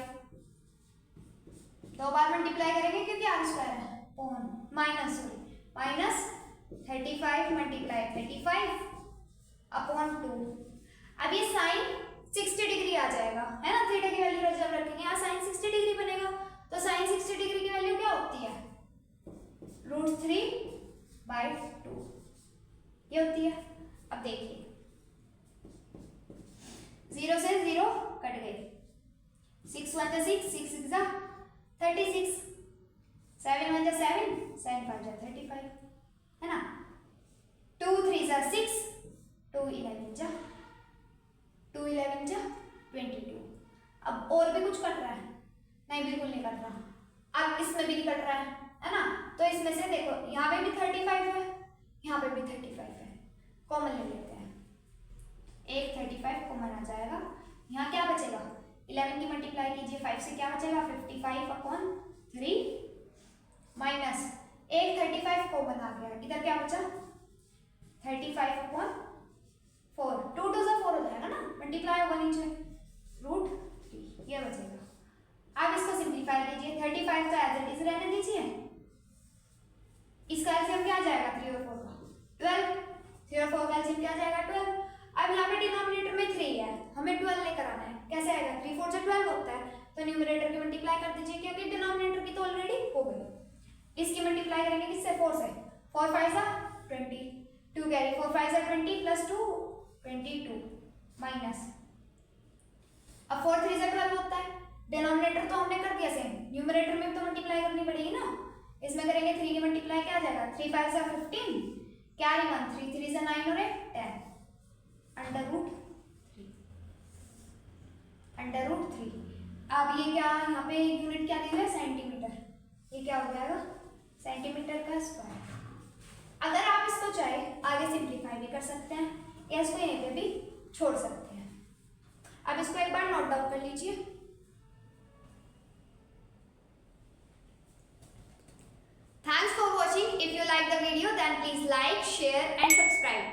दो बार multiply करेंगे क्योंकि आर स्क्वायर है, माइनस 35 मल्टीप्लाई 35 अपॉन 2। अब ये साइन 60 डिग्री आ जाएगा है ना, थीटा की वैल्यू जब रखेंगे यहाँ साइन 60 डिग्री बनेगा, तो साइन 60 डिग्री की वैल्यू क्या होती है √3/2 ये होती है। अब देखिए 0 से 0 कट गई, 6 1 जा 6, 6 6 जा 36, 7 1 जा 7, 7 5 जा 35 है ना, 2 3 जा 6, 2 11 जा 22। अब और भी कुछ कट रहा है? नहीं बिल्कुल नहीं कट रहा। अब इसमें भी नहीं कट रहा है ना, तो इसमें से देखो यहाँ पे भी 35 है, यहाँ पे भी 35 है, कॉमन ले लेते हैं, एक 35 कॉमन आ जाएगा। यहाँ क्या बचेगा 11 की मल्टीप्लाई कीजिए 5 से क्या बचेगा 55/3 माइनस एक 35 कॉमन आ गया, इधर क्या बचा 35/4, 2 2 से 4 हो जाएगा ना, मल्टीप्लाई होगा नीचे √3 ये बचेगा। अब इसको सिंप्लीफाई कीजिए, 35 तो एज इट इज रहने दीजिए, इसका एलसीएम क्या आ जाएगा 3 और 4 का 12, 3 और 4 का एलसीएम क्या आ जाएगा 12। अब यहाँ पे डिनोमिनेटर में 3 है, हमें 12 लेकर आना है, कैसे आएगा 3 4 से 12 होता है, तो न्यूमरेटर की मल्टीप्लाई कर दीजिए क्योंकि डिनोमिनेटर की तो ऑलरेडी हो गई। इसकी मल्टीप्लाई करेंगे किससे 4 से, 4 5 जा 20, 2 कैरी 4 5 जा 20 प्लस 2 22 माइनस, अब 4 3 से 12 होता है, डिनोमिनेटर तो हमने कर दिया सेम, न्यूमरेटर में तो मल्टीप्लाई करनी पड़ेगी ना, इसमें करेंगे 3 की मल्टीप्लाई क्या आ जाएगा 3 5 से 15 कैरी 1 3 3 से 9 और 10 √3। अब ये क्या यहाँ पे यूनिट क्या दी हुई है सेंटीमीटर, ये क्या हो जाएगा सेंटीमीटर का स्क्वायर। अगर आप इसको चाहे आगे सिंप्लीफाई भी कर सकते हैं या इसको यहीं पे भी छोड़ सकते हैं। अब इसको एक बार नोट डाउन कर लीजिए। Thanks for watching. If you like the video then please like, share and subscribe.